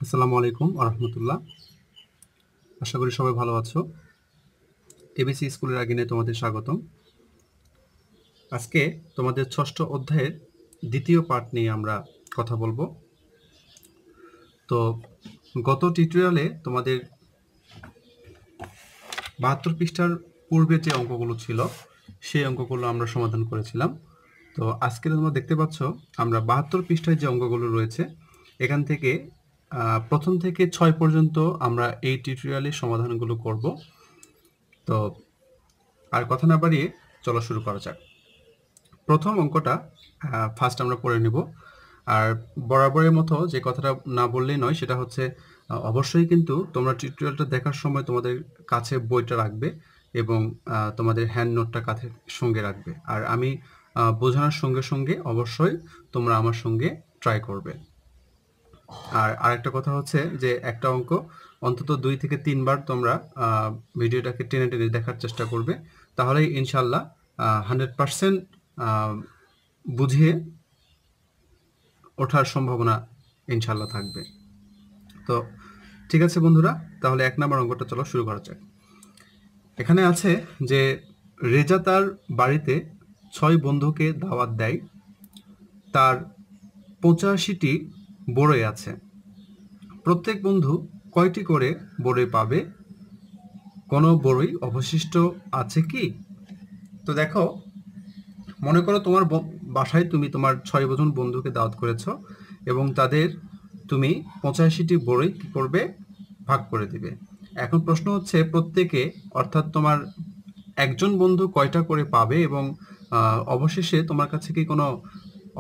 আসসালামু আলাইকুম আরহামতুল্লাহ। আশা করি সবাই ভালো আছো। এবিসি স্কুলের আগে তোমাদের স্বাগতম। আজকে তোমাদের ষষ্ঠ অধ্যায়ের দ্বিতীয় পার্ট নিয়ে আমরা কথা বলবো। তো গত টিউটোরিয়ালে তোমাদের 72 পৃষ্ঠার পূর্বে যে অঙ্কগুলো ছিল সেই অঙ্কগুলো আমরা সমাধান করেছিলাম। তো আজকে তোমরা দেখতে পাচ্ছ আমরা 72 পৃষ্ঠায় যে অঙ্কগুলো রয়েছে এখান থেকে প্রথম থেকে 6 পর্যন্ত আমরা এই টিউটোরিয়ালে সমাধানগুলো করব। তো আর কথা না বাড়িয়ে চলো শুরু করা যাক। প্রথম অঙ্কটা ফার্স্ট আমরা পড়ে নেব। আর বরাবরের মতো যে কথাটা না বললেই নয়, সেটা হচ্ছে অবশ্যই কিন্তু তোমরা টিউটোরিয়ালটা দেখার সময় তোমাদের কাছে বইটা রাখবে এবং তোমাদের হ্যান্ড নোটটা কাছে সঙ্গে রাখবে। আর আমি বোঝানোর সঙ্গে সঙ্গে অবশ্যই তোমরা আমার সঙ্গে ট্রাই করবে। আর আরেকটা কথা হচ্ছে যে একটা অঙ্ক অন্তত 2 থেকে 3 বার তোমরা ভিডিওটাকে টেনে টেনে দেখার চেষ্টা করবে, তাহলেই ইনশাল্লাহ 100% বুঝিয়ে ওঠার সম্ভাবনা ইনশাল্লাহ থাকবে। তো ঠিক আছে বন্ধুরা, তাহলে 1 নম্বর অঙ্কটা চলো শুরু করা যাক। এখানে আছে যে রেজা তার বাড়িতে 6 বন্ধুকে দাওয়াত দেয়, তার 85টি বড়ই আছে। প্রত্যেক বন্ধু কয়টি করে বড়ই পাবে? কোনো বড়ই অবশিষ্ট আছে কি? তো দেখো, মনে করো তোমার বাসায় তুমি তোমার 6 জন বন্ধুকে দাওয়াত করেছ এবং তাদের তুমি 85টি বড়ই কি করবে? ভাগ করে দিবে। এখন প্রশ্ন হচ্ছে প্রত্যেকে, অর্থাৎ তোমার একজন বন্ধু কয়টা করে পাবে এবং অবশেষে তোমার কাছে কি কোনো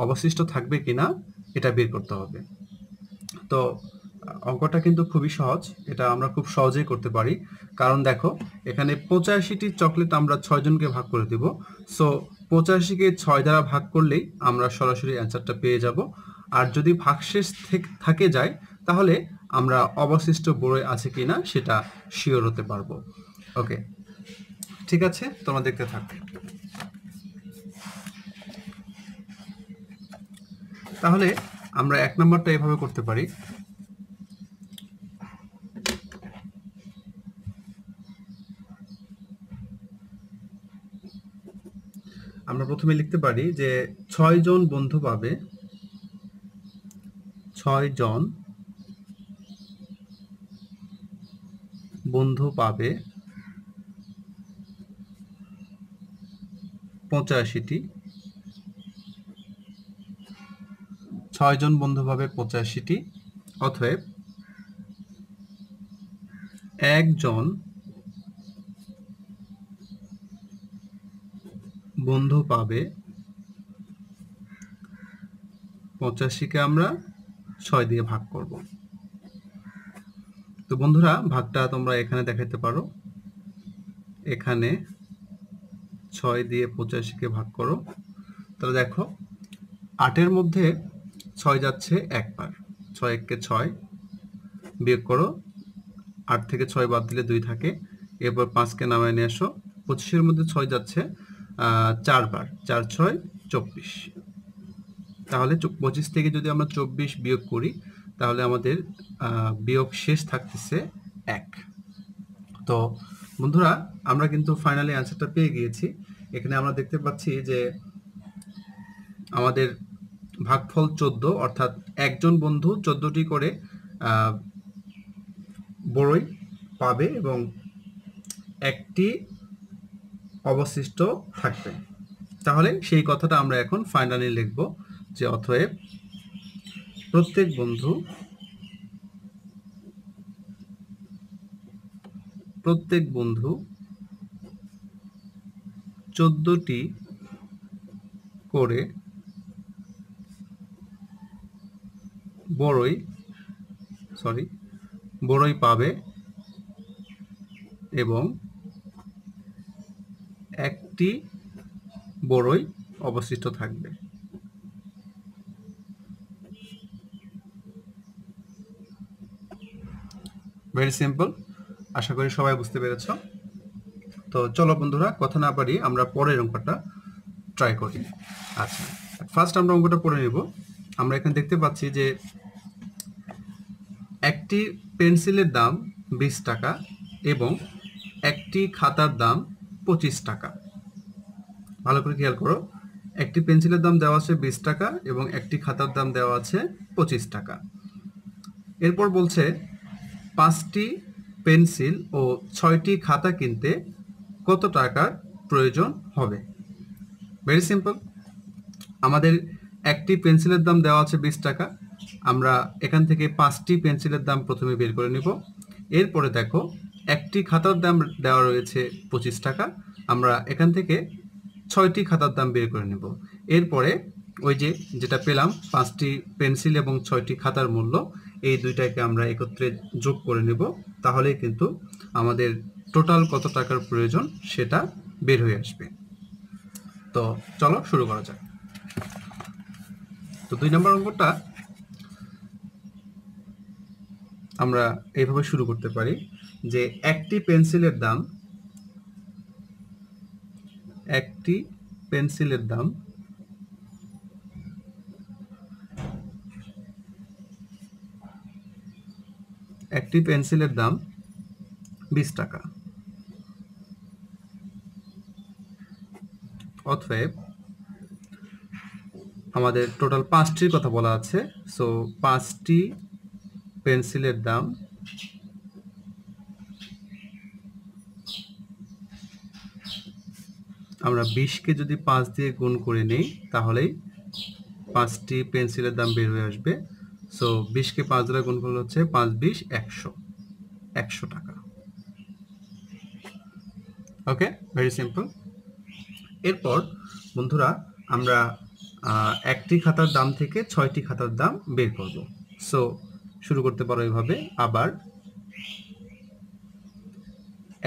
অবশিষ্ট থাকবে কিনা এটা বের করতে হবে। তো অঙ্কটা কিন্তু খুবই সহজ, এটা আমরা খুব সহজেই করতে পারি। কারণ দেখো, এখানে 85টি চকলেট আমরা 6 জনকে ভাগ করে দিব। সো 85কে 6 দ্বারা ভাগ করলেই আমরা সরাসরি অ্যান্সারটা পেয়ে যাব। আর যদি ভাগশেষ থেকে যায় তাহলে আমরা অবশিষ্ট বড়ই আছে কিনা সেটা শিওর হতে পারবো। ওকে, ঠিক আছে, তোমরা দেখতে থাকো। তাহলে আমরা 1 নম্বরটা এভাবে করতে পারি। আমরা প্রথমে লিখতে পারি যে 6 জন বন্ধু পাবে, 6 জন বন্ধু পাবে 85টি। 6 জন বন্ধু পাবে 85টি। অতএব একজন বন্ধু পাবে 85কে আমরা 6 দিয়ে ভাগ করব। তো বন্ধুরা, ভাগটা তোমরা এখানে দেখাতে পারো। এখানে 6 দিয়ে 85কে ভাগ করো। তাহলে দেখো, 8-এর মধ্যে 6 যাচ্ছে একবার, 6 একে 6, বিয়োগ করো, 8 থেকে 6 বাদ দিলে 2 থাকে। এরপর 5কে নামায় নিয়ে আসো। 25-এর মধ্যে 6 যাচ্ছে 4 বার, 4 6 24। তাহলে 25 থেকে যদি আমরা 24 বিয়োগ করি তাহলে আমাদের বিয়োগ শেষ থাকতেছে 1। তো বন্ধুরা, আমরা কিন্তু ফাইনালি অ্যান্সারটা পেয়ে গিয়েছি। এখানে আমরা দেখতে পাচ্ছি যে আমাদের ভাগফল 14, অর্থাৎ একজন বন্ধু 14টি করে বড়ই পাবে এবং একটি অবশিষ্ট থাকবে। তাহলে সেই কথাটা আমরা এখন ফাইনালি লিখব যে অতএব প্রত্যেক বন্ধু 14টি করে বড়ই পাবে এবং একটি বড়ই অবশিষ্ট থাকবে। ভেরি সিম্পল, আশা করি সবাই বুঝতে পেরেছ। তো চলো বন্ধুরা, কথা না বাড়িয়ে আমরা পরের অঙ্কটা ট্রাই করি। আচ্ছা, ফার্স্ট আমরা অঙ্কটা পড়ে নেব। আমরা এখানে দেখতে পাচ্ছি যে একটি পেন্সিলের দাম 20 টাকা এবং একটি খাতার দাম 25 টাকা। ভালো করে খেয়াল করো, একটি পেন্সিলের দাম দেওয়া আছে 20 টাকা এবং একটি খাতার দাম দেওয়া আছে 25 টাকা। এরপর বলছে 5টি পেন্সিল ও 6টি খাতা কিনতে কত টাকার প্রয়োজন হবে। ভেরি সিম্পল, আমাদের একটি পেন্সিলের দাম দেওয়া আছে 20 টাকা, আমরা এখান থেকে 5টি পেন্সিলের দাম প্রথমে বের করে নিব। এরপরে দেখো একটি খাতার দাম দেওয়া রয়েছে 25 টাকা, আমরা এখান থেকে 6টি খাতার দাম বের করে নেব। এরপরে ওই যেটা পেলাম 5টি পেন্সিল এবং 6টি খাতার মূল্য, এই দুইটাকে আমরা একত্রে যোগ করে নেব, তাহলেই কিন্তু আমাদের টোটাল কত টাকার প্রয়োজন সেটা বের হয়ে আসবে। তো চলো শুরু করা যাক। তো 2 নম্বর অঙ্কটা আমরা এইভাবে শুরু করতে পারি যে একটি পেন্সিলের দাম 20 টাকা। অতএব আমাদের টোটাল 5টির কথা বলা আছে, সো 5টি পেন্সিলের দাম আমরা 20কে যদি 5 দিয়ে গুণ করে নেই তাহলেই 5টি পেন্সিলের দাম বের হয়ে আসবে। সো 20কে 5 দ্বারা গুণ করলে হচ্ছে 5 20 100 টাকা। ওকে, ভেরি সিম্পল। এরপর বন্ধুরা আমরা একটি খাতার দাম থেকে 6টি খাতার দাম বের করব। সো শুরু করতে পারো এভাবে। আবার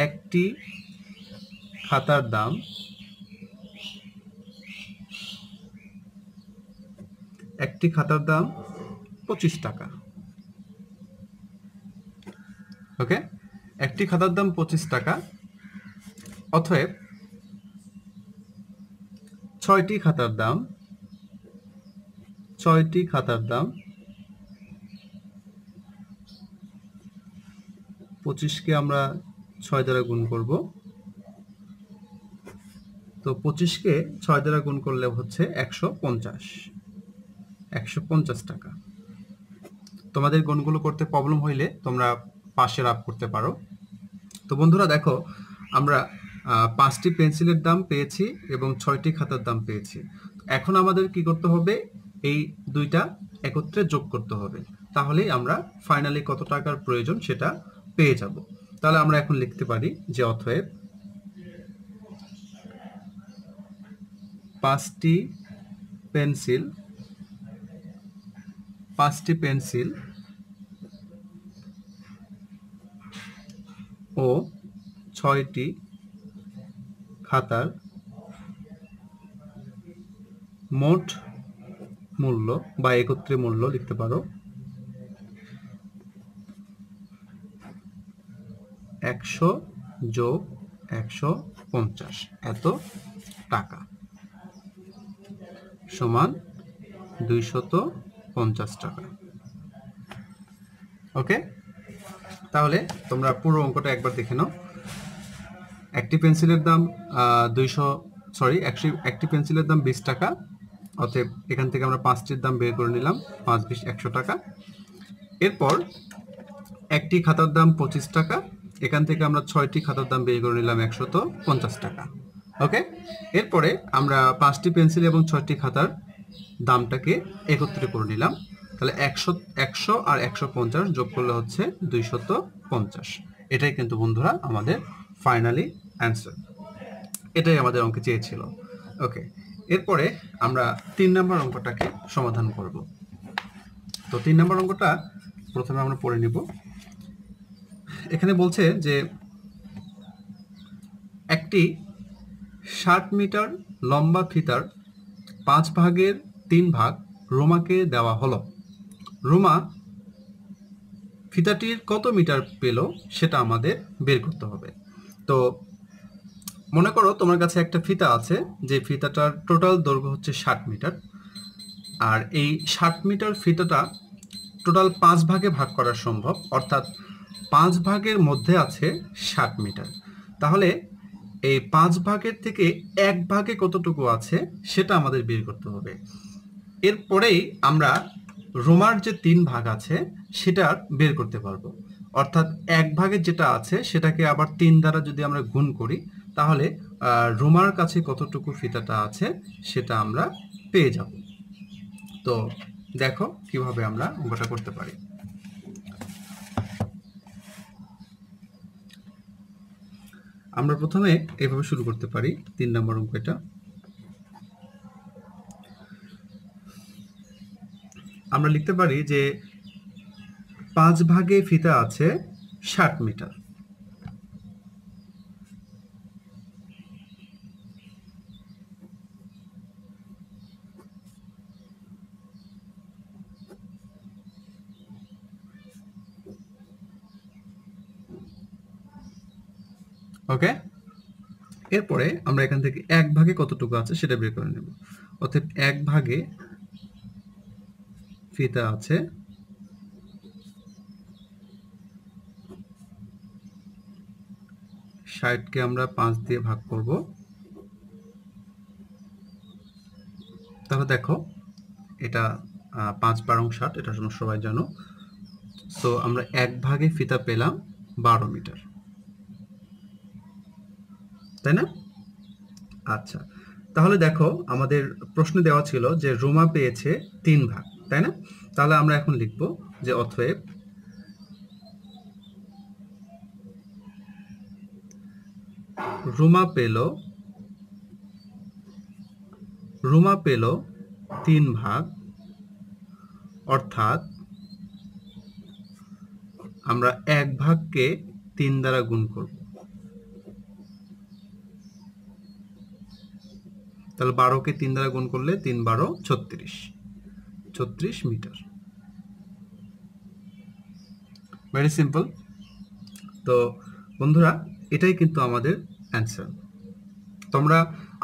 একটি খাতার দাম 25 টাকা। ওকে, একটি খাতার দাম 25 টাকা। অতএব 6টি খাতার দাম 25কে আমরা 6 দ্বারা গুণ করব। তো 25কে 6 দ্বারা গুণ করলে হচ্ছে 150 টাকা। তোমাদের গুণগুলো করতে প্রবলেম হইলে তোমরা পাশে রাফ করতে পারো। তো বন্ধুরা দেখো, আমরা 5টি পেন্সিলের দাম পেয়েছি এবং 6টি খাতার দাম পেয়েছি। এখন আমাদের কি করতে হবে, এই দুইটা একত্রে যোগ করতে হবে, তাহলেই আমরা ফাইনালি কত টাকার প্রয়োজন সেটা পেয়ে যাব। তাহলে আমরা এখন লিখতে পারি যে অতএব 5টি পেন্সিল ও 6টি খাতার মোট মূল্য বা একত্রে মূল্য লিখতে পারো 100 যোগ 150 এত টাকা সমান 250 টাকা। ওকে, তাহলে তোমরা পুরো অঙ্কটা একবার দেখে নাও। একটি পেন্সিলের দাম একটি পেন্সিলের দাম 20 টাকা। অতএব এখান থেকে আমরা 5টির দাম বের করে নিলাম, 5 20 100 টাকা। এরপর একটি খাতার দাম 25 টাকা, এখান থেকে আমরা 6টি খাতার দাম বের করে নিলাম 150 টাকা। ওকে, এরপরে আমরা 5টি পেন্সিল এবং 6টি খাতার দামটাকে একত্রে করে নিলাম, তাহলে 100 আর 150 যোগ করলে হচ্ছে 250। এটাই কিন্তু বন্ধুরা আমাদের ফাইনালি অ্যান্সার, এটাই আমাদের অঙ্কে চেয়েছিল। ওকে, এরপরে আমরা 3 নম্বর অঙ্কটাকে সমাধান করব। তো 3 নম্বর অঙ্কটা প্রথমে আমরা পড়ে নিব। এখানে বলছে যে একটি 60 মিটার লম্বা ফিতার 5 ভাগের 3 ভাগ রোমাকে দেওয়া হলো। রোমা ফিতাটির কত মিটার পেল সেটা আমাদের বের করতে হবে। তো মনে করো তোমার কাছে একটা ফিতা আছে, যে ফিতাটার টোটাল দৈর্ঘ্য হচ্ছে 60 মিটার, আর এই 60 মিটার ফিতাটা টোটাল 5 ভাগে ভাগ করা সম্ভব, অর্থাৎ 5 ভাগের মধ্যে আছে 60 মিটার। তাহলে এই 5 ভাগের থেকে 1 ভাগে কতটুকু আছে সেটা আমাদের বের করতে হবে। এরপরেই আমরা রোমার যে 3 ভাগ আছে সেটা বের করতে পারবো। অর্থাৎ 1 ভাগের যেটা আছে সেটাকে আবার 3 দ্বারা যদি আমরা গুণ করি তাহলে রোমার কাছে কতটুকু ফিতাটা আছে সেটা আমরা পেয়ে যাব। তো দেখো কিভাবে আমরা অঙ্কটা করতে পারি। আমরা প্রথমে এভাবে শুরু করতে পারি 3 নম্বর অঙ্ক এটা। আমরা লিখতে পারি যে 5 ভাগে ফিতা আছে 60 মিটার। ওকে, এরপরে আমরা এখান থেকে 1 ভাগে কতটুকু আছে সেটা বের করে নেব। অতএব 1 ভাগে ফিতা আছে 60 কে আমরা 5 দিয়ে ভাগ করব। তাহলে দেখো এটা 5 12 60, এটা তোমরা সবাই জানো। সো আমরা 1 ভাগে ফিতা পেলাম 12 মিটার, তাই না? আচ্ছা, তাহলে দেখো আমাদের প্রশ্নে দেওয়া ছিল যে রোমা পেয়েছে 3 ভাগ, তাই না? তাহলে আমরা এখন লিখব যে অতএব রোমা পেল 3 ভাগ, অর্থাৎ আমরা 1 ভাগকে 3 দ্বারা গুণ করব। তাহলে 12কে 3 দ্বারা গুণ করলে 3 12 36 মিটার। Very simple. তো বন্ধুরা এটাই কিন্তু আমাদের অ্যান্সার।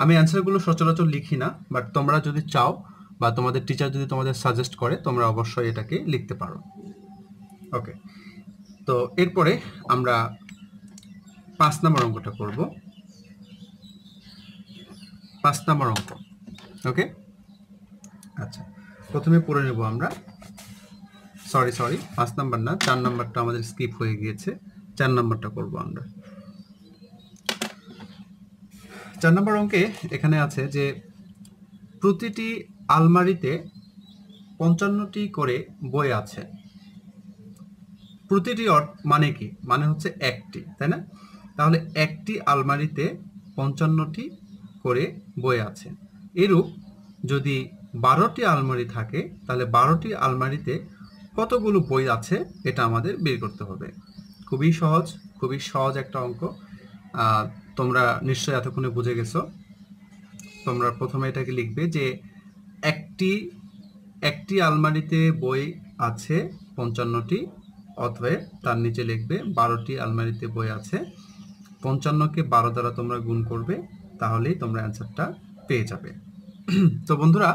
আমি অ্যান্সারগুলো সচরাচর লিখি না, বাট তোমরা যদি চাও বা তোমাদের টিচার যদি তোমাদের সাজেস্ট করে তোমরা অবশ্যই এটাকে লিখতে পারো। ওকে, তো এরপরে আমরা 5 নম্বর অঙ্কটা করব। 5 নম্বর অঙ্ক। ওকে, আচ্ছা, প্রথমে পড়ে নেব আমরা। সরি 5 নাম্বার না, 4 নাম্বারটা আমাদের স্কিপ হয়ে গিয়েছে। 4 নাম্বারটা করব আমরা। 4 নম্বর অঙ্কে এখানে আছে যে প্রতিটি আলমারিতে 55টি করে বই আছে। প্রতিটি মানে কি? মানে হচ্ছে একটি, তাই না? তাহলে একটি আলমারিতে 55টি করে বই আছে। এরূপ যদি 12টি আলমারি থাকে তাহলে 12টি আলমারিতে কতগুলো বই আছে এটা আমাদের বের করতে হবে। খুবই সহজ একটা অঙ্ক। তোমরা নিশ্চয়ই এতক্ষণে বুঝে গেছো। তোমরা প্রথমে এটাকে লিখবে যে একটি আলমারিতে বই আছে 55টি, অথবা তার নিচে লিখবে 12টি আলমারিতে বই আছে। 55কে 12 দ্বারা তোমরা গুণ করবে, তাহলেই তোমরা অ্যান্সারটা পেয়ে যাবে। তো বন্ধুরা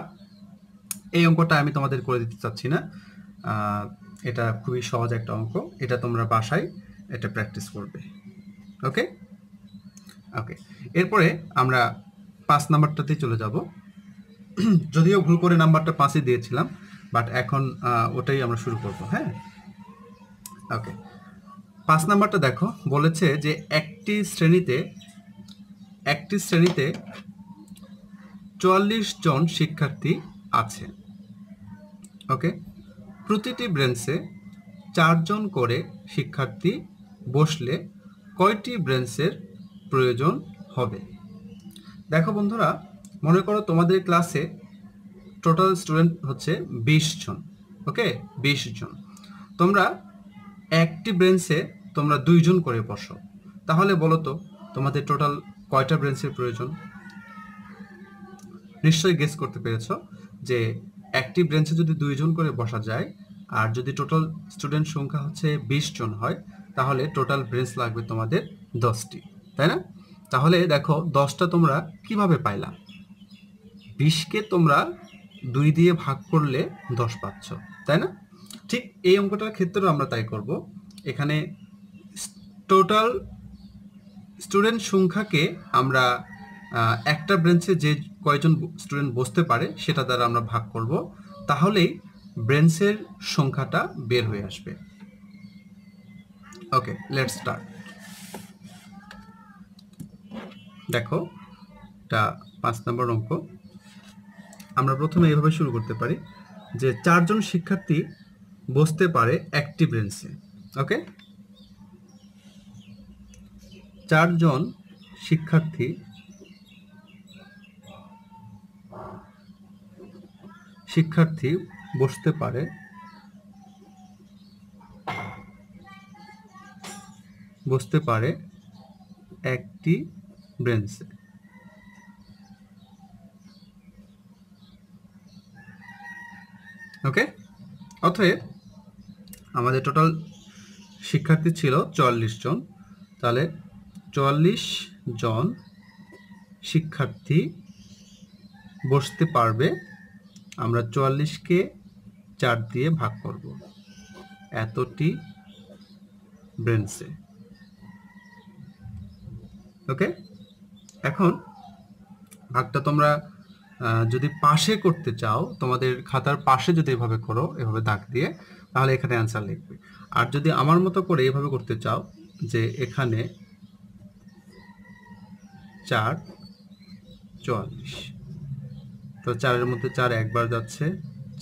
এই অঙ্কটা আমি তোমাদের করে দিতে চাচ্ছি না, এটা খুবই সহজ একটা অঙ্ক। এটা তোমরা বাসায় এটা প্র্যাকটিস করবে। ওকে, এরপরে আমরা 5 নাম্বারটাতে চলে যাব। যদিও ভুল করে নাম্বারটা 5-ই দিয়েছিলাম, বাট এখন ওটাই আমরা শুরু করব। হ্যাঁ, ওকে। 5 নাম্বারটা দেখো, বলেছে যে একটি শ্রেণীতে 44 জন শিক্ষার্থী আছে। ওকে, প্রতিটি বেঞ্চে 4 জন করে শিক্ষার্থী বসলে কয়টি বেঞ্চের প্রয়োজন হবে? দেখো বন্ধুরা, মনে করো তোমাদের ক্লাসে টোটাল স্টুডেন্ট হচ্ছে 20 জন। ওকে, 20 জন। তোমরা একটি বেঞ্চে তোমরা 2 জন করে বসো, তাহলে বলো তো তোমাদের টোটাল কয়টা বেঞ্চের প্রয়োজন? নিশ্চয়ই গেস করতে পেরেছো যে একটি বেঞ্চে যদি 2 জন করে বসা যায়, আর যদি টোটাল স্টুডেন্ট সংখ্যা হচ্ছে 20 জন হয়, তাহলে টোটাল বেঞ্চ লাগবে তোমাদের 10টি, তাই না? তাহলে দেখো 10টা তোমরা কিভাবে পাইলা? 20কে তোমরা 2 দিয়ে ভাগ করলে 10 পাচ্ছ, তাই না? ঠিক এই অঙ্কটার ক্ষেত্রেও আমরা তাই করব। এখানে টোটাল স্টুডেন্ট সংখ্যাকে আমরা একটা ব্রেঞ্চে যে কয়জন স্টুডেন্ট বসতে পারে সেটা দ্বারা আমরা ভাগ করব, তাহলেই ব্রেঞ্চের সংখ্যাটা বের হয়ে আসবে। ওকে, লেটস স্টার্ট। দেখো, এটা 5 নম্বর অঙ্ক। আমরা প্রথমে এইভাবে শুরু করতে পারি যে 4 জন শিক্ষার্থী বসতে পারে একটি ব্রেঞ্চে। ওকে, 4 জন শিক্ষার্থী বসতে পারে একটি ব্রেঞ্চে। ওকে, অতএব আমাদের টোটাল শিক্ষার্থী ছিল 44 জন, তাহলে 44 জন শিক্ষার্থী বসতে পারবে। আমরা 44কে 4 দিয়ে ভাগ করব এতটি ব্রেঞ্চে। ওকে, এখন ভাগটা তোমরা যদি পাশে করতে চাও, তোমাদের খাতার পাশে যদি এভাবে করো, এভাবে দাগ দিয়ে, তাহলে এখানে অ্যান্সার লিখবে। আর যদি আমার মতো করে এভাবে করতে চাও যে এখানে 4 44, তো 4-এর মধ্যে 4 একবার যাচ্ছে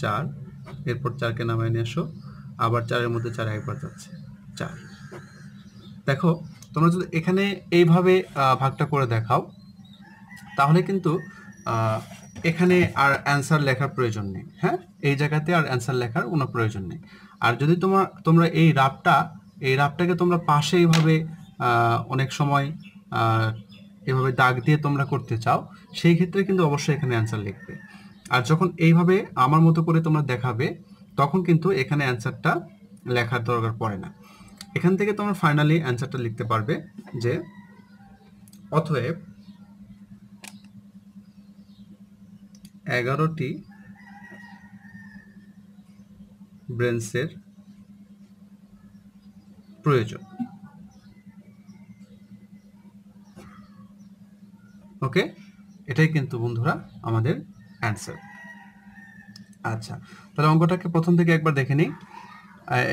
4, এরপর 4কে নামায় নিয়ে আসো, আবার 4-এর মধ্যে 4 একবার যাচ্ছে 4। দেখো, তোমরা যদি এখানে এইভাবে ভাগটা করে দেখাও, তাহলে কিন্তু এখানে আর অ্যান্সার লেখার প্রয়োজন নেই। হ্যাঁ, এই জায়গাতে আর অ্যান্সার লেখার কোনো প্রয়োজন নেই। আর যদি তোমরা এই রাফটাকে তোমরা পাশে এইভাবে অনেক সময় এভাবে দাগ দিয়ে তোমরা করতে চাও, সেই ক্ষেত্রে কিন্তু অবশ্যই এখানে অ্যান্সার লিখবে। আর যখন এইভাবে আমার মতো করে তোমরা দেখাবে, তখন কিন্তু এখানে অ্যান্সারটা লেখার দরকার পড়ে না। এখান থেকে তোমরা ফাইনালি অ্যান্সারটা লিখতে পারবে যে অতএব 11টি ব্রেঞ্চের প্রয়োজন। ওকে, এটাই কিন্তু বন্ধুরা আমাদের অ্যান্সার। আচ্ছা, তাহলে অঙ্কটাকে প্রথম থেকে একবার দেখে নিই।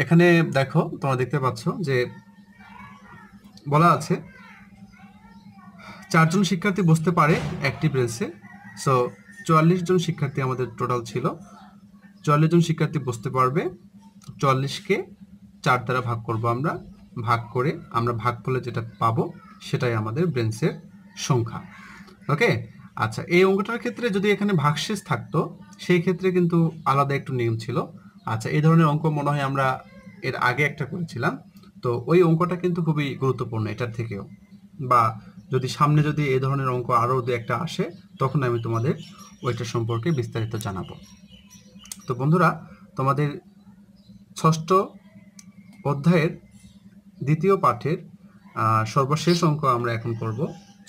এখানে দেখো, তোমরা দেখতে পাচ্ছ যে বলা আছে 4 জন শিক্ষার্থী বসতে পারে একটি ব্রেঞ্চে। সো 44 জন শিক্ষার্থী আমাদের টোটাল ছিল। 44 জন শিক্ষার্থী বসতে পারবে। 44কে 4 দ্বারা ভাগ করব আমরা। ভাগ করে আমরা ভাগফলে যেটা পাবো সেটাই আমাদের ব্রেঞ্চের সংখ্যা। ওকে, আচ্ছা, এই অঙ্কটার ক্ষেত্রে যদি এখানে ভাগশেষ থাকতো, সেই ক্ষেত্রে কিন্তু আলাদা একটু নিয়ম ছিল। আচ্ছা, এই ধরনের অঙ্ক মনে হয় আমরা এর আগে একটা করেছিলাম, তো ওই অঙ্কটা কিন্তু খুবই গুরুত্বপূর্ণ এটার থেকেও। বা যদি সামনে যদি এই ধরনের অঙ্ক আরও দু একটা আসে, তখন আমি তোমাদের ওইটা সম্পর্কে বিস্তারিত জানাবো। তো বন্ধুরা, তোমাদের 6ষ্ঠ অধ্যায়ের 2য় পাঠের সর্বশেষ অঙ্ক আমরা এখন করব,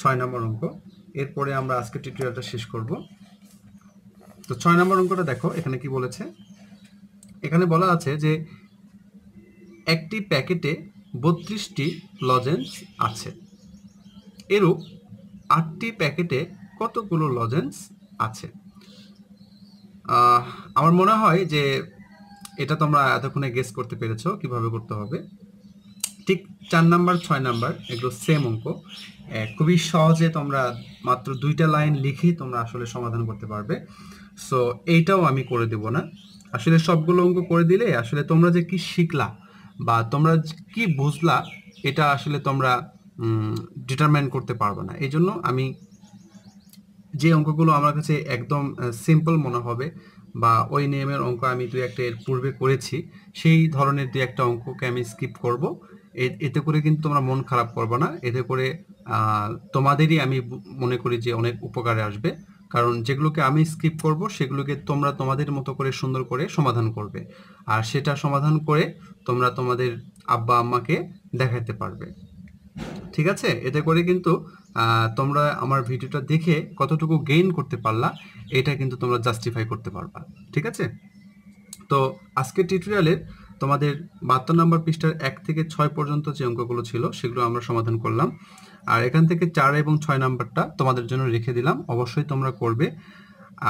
6 নম্বর অঙ্ক। এরপরে আমরা আজকে টিউটোরিয়ালটা শেষ করব। তো 6 নম্বর অঙ্কটা দেখো, এখানে কি বলেছে। এখানে বলা আছে যে একটি প্যাকেটে 32টি লজেন্স আছে, এরূপ 8টি প্যাকেটে কতগুলো লজেন্স আছে। আমার মনে হয় যে এটা তোমরা এতক্ষণে গেস করতে পেরেছো কিভাবে করতে হবে। ঠিক 4 নাম্বার 6 নাম্বার এগুলো সেম অঙ্ক, খুবই সহজে তোমরা মাত্র 2টা লাইন লিখেই তোমরা আসলে সমাধান করতে পারবে। সো এইটাও আমি করে দেব না, আসলে সবগুলো অঙ্ক করে দিলে আসলে তোমরা যে কি শিখলা বা তোমরা কি বুঝলা, এটা আসলে তোমরা ডিটারমাইন করতে পারবে না। এই জন্য আমি যে অঙ্কগুলো আমার কাছে একদম সিম্পল মনে হবে বা ওই নিয়মের অঙ্ক আমি 2-1টা এর পূর্বে করেছি, সেই ধরনের 2-1টা অঙ্ককে আমি স্কিপ করব। এতে করে কিন্তু তোমরা মন খারাপ করবে না, এতে করে তোমাদেরই আমি মনে করি যে অনেক উপকারে আসবে। কারণ যেগুলোকে আমি স্কিপ করব সেগুলোকে তোমরা তোমাদের মতো করে সুন্দর করে সমাধান করবে, আর সেটা সমাধান করে তোমরা তোমাদের আব্বা আম্মাকে দেখাতে পারবে। ঠিক আছে, এতে করে কিন্তু তোমরা আমার ভিডিওটা দেখে কতটুকু গেইন করতে পারলা, এটা কিন্তু তোমরা জাস্টিফাই করতে পারবা। ঠিক আছে, তো আজকের টিউটোরিয়ালের তোমাদের 72 নম্বর পৃষ্ঠার 1 থেকে 6 পর্যন্ত যে অঙ্কগুলো ছিল সেগুলো আমরা সমাধান করলাম। আর এখান থেকে 4 এবং 6 নাম্বারটা তোমাদের জন্য রেখে দিলাম, অবশ্যই তোমরা করবে।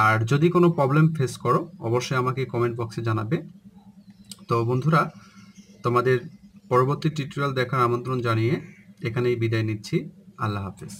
আর যদি কোনো প্রবলেম ফেস করো অবশ্যই আমাকে কমেন্ট বক্সে জানাবে। তো বন্ধুরা, তোমাদের পরবর্তী টিউটোরিয়াল দেখার আমন্ত্রণ জানিয়ে এখানেই বিদায় নিচ্ছি। আল্লাহ হাফেজ।